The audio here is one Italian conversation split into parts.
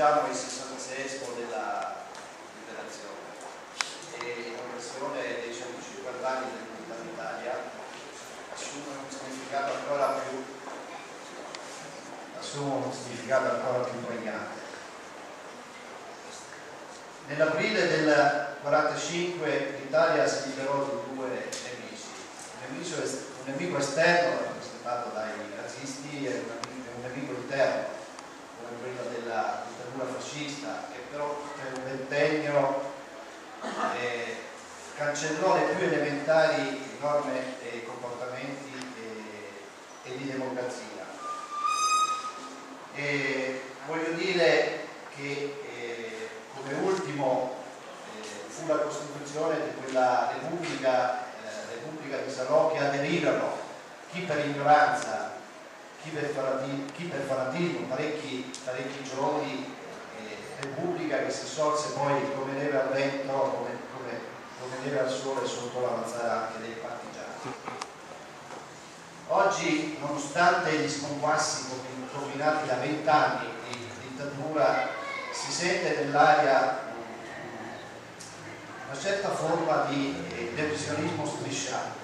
festeggiamo il 66esimo della liberazione e in occasione dei 150 anni dell'unità d'Italia assume un significato ancora più pregnante. Nell'aprile del 1945 l'Italia si liberò di due nemici, un nemico esterno rappresentato dai nazisti e un nemico interno come quello della dittatura fascista, che però per un ventennio cancellò le più elementari norme e comportamenti e di democrazia. E voglio dire che come ultimo fu la costituzione di quella Repubblica di Salò, che aderirono chi per ignoranza, chi per fanatismo, parecchi giovani, Repubblica che si sorse poi come neve al vento, come neve al sole sotto l'avanzare anche dei partigiani. Oggi, nonostante gli sconquassi combinati da 20 anni di dittatura, si sente nell'aria una certa forma di revisionismo strisciante.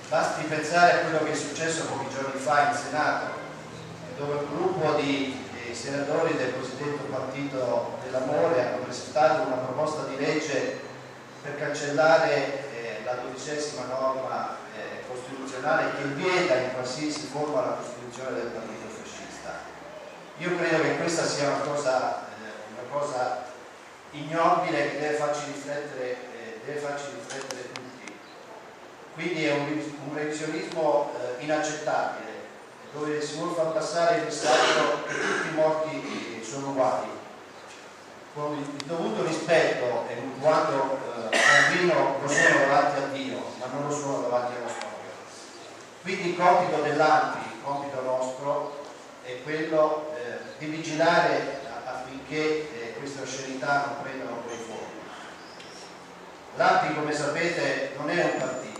Basti pensare a quello che è successo pochi giorni fa in Senato, dove un gruppo di senatori del cosiddetto Partito dell'Amore hanno presentato una proposta di legge per cancellare la 12ª norma costituzionale che vieta in qualsiasi forma la costituzione del partito fascista. Io credo che questa sia una cosa ignobile che deve farci riflettere tutti. Quindi è un revisionismo inaccettabile, dove si vuole far passare il messaggio che tutti i morti sono uguali, con il dovuto rispetto e quando convino lo sono davanti a Dio, ma non lo sono davanti allo storia. Quindi il compito dell'ANPI, il compito nostro, è quello di vigilare affinché queste oscenità non prendano quei forme. L'ANPI, come sapete, non è un partito,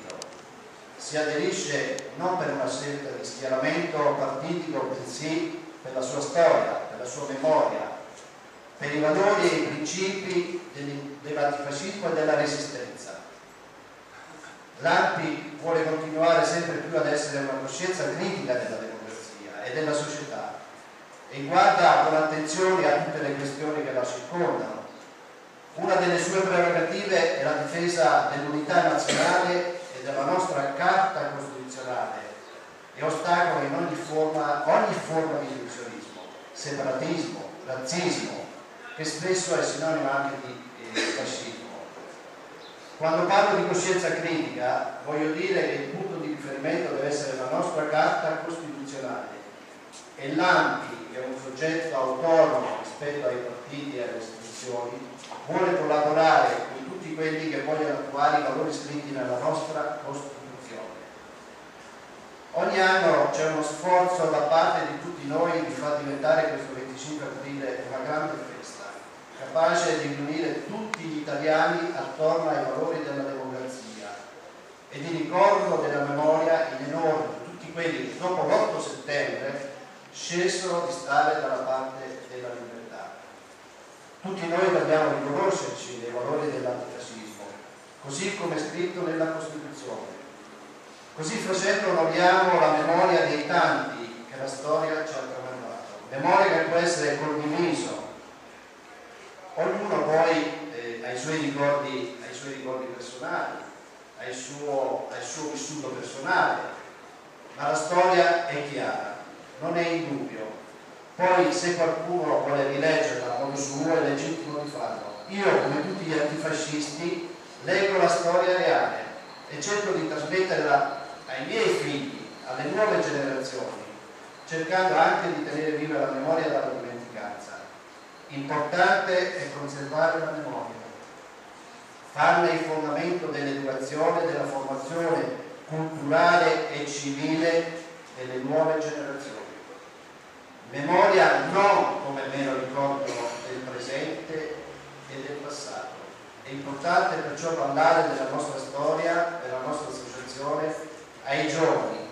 si aderisce non per una scelta di schieramento partitico, bensì per la sua storia, per la sua memoria, per i valori e i principi dell'antifascismo e della resistenza. L'ANPI vuole continuare sempre più ad essere una coscienza critica della democrazia e della società e guarda con attenzione a tutte le questioni che la circondano. Una delle sue prerogative è la difesa dell'unità nazionale e della nostra Carta Costituzionale e ostacola in ogni forma di illusionismo, separatismo, razzismo, che spesso è sinonimo anche di fascismo. Quando parlo di coscienza critica voglio dire che il punto di riferimento deve essere la nostra Carta Costituzionale e l'ANPI, che è un soggetto autonomo rispetto ai partiti e alle istituzioni, vuole collaborare con tutti quelli che vogliono attuare i valori scritti nella nostra Costituzione. Ogni anno c'è uno sforzo da parte di tutti noi di far diventare questo 25 aprile una grande festa, capace di riunire tutti gli italiani attorno ai valori della democrazia e di ricordo della memoria in onore di tutti quelli che dopo l'8 settembre scelsero di stare dalla parte della libertà. Tutti noi dobbiamo riconoscerci nei valori dell'antifascismo, così come è scritto nella Costituzione. Così facendo onoriamo la memoria dei tanti che la storia ci ha tramandato, memoria che può essere condiviso. Ognuno poi ha i suoi ricordi personali, ha il suo vissuto personale, ma la storia è chiara, non è in dubbio. Poi se qualcuno vuole rileggerla a modo suo è legittimo di farlo. Io, come tutti gli antifascisti, leggo la storia reale e cerco di trasmetterla ai miei figli, alle nuove generazioni, cercando anche di tenere viva la memoria dalla dimenticanza. Importante è conservare la memoria, farne il fondamento dell'educazione e della formazione culturale e civile delle nuove generazioni. Memoria non come mero ricordo del presente e del passato. È importante perciò parlare della nostra storia, della nostra associazione ai giovani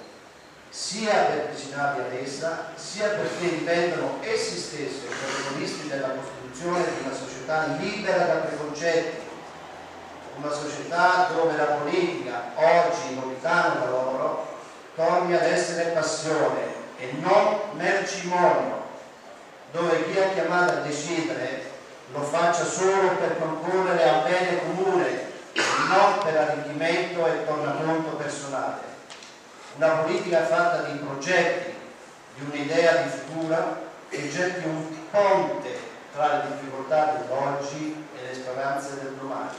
sia per avvicinarli ad essa, sia perché diventano essi stessi protagonisti della costruzione di una società libera da preconcetti, una società dove la politica, oggi lontano da loro, torni ad essere passione e non mercimonio, dove chi è chiamato a decidere lo faccia solo per concorrere al bene comune e non per arricchimento e tornaconto personale. Una politica fatta di progetti, di un'idea di futuro che getti un ponte tra le difficoltà dell'oggi e le speranze del domani.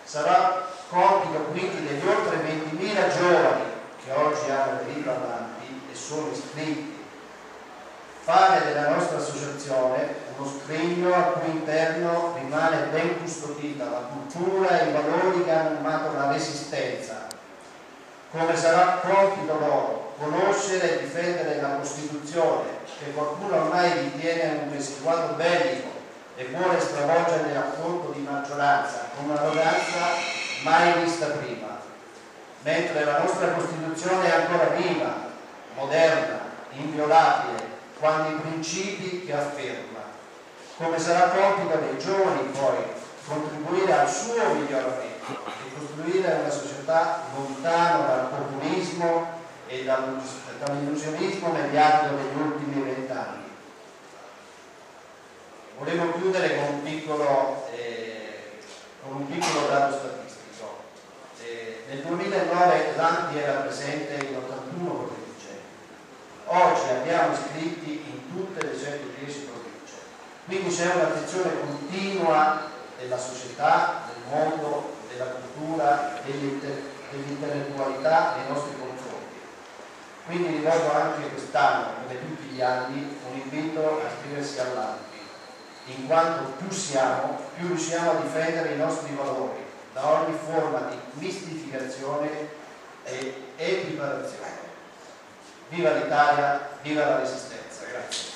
Sarà compito quindi degli oltre 20.000 giovani che oggi hanno aderito avanti e sono iscritti, fare della nostra associazione uno scrigno al cui interno rimane ben custodita la cultura e i valori che hanno animato la Resistenza, come sarà compito loro conoscere e difendere la Costituzione, che qualcuno ormai ritiene un residuato bellico e vuole stravolgere nel racconto di maggioranza con un'arroganza mai vista prima, mentre la nostra Costituzione è ancora viva, moderna, inviolabile, quando i principi che afferma. Come sarà compito dei giovani poi contribuire al suo miglioramento e costruire una società lontana dal populismo e dall'illusionismo mediatico degli ultimi 20 anni. Volevo chiudere con un piccolo dato statistico. Nel 2009 l'ANPI era presente in 81 province. Oggi abbiamo iscritti in tutte le 110 province. Quindi c'è un'attenzione continua della società, del mondo, della cultura, dell'intellettualità nei nostri confronti. Quindi rivolgo anche quest'anno, come tutti gli anni, un invito a iscriversi all'ANPI, in quanto più siamo, più riusciamo a difendere i nostri valori da ogni forma di mistificazione e equiparazione. Viva l'Italia, viva la Resistenza. Grazie.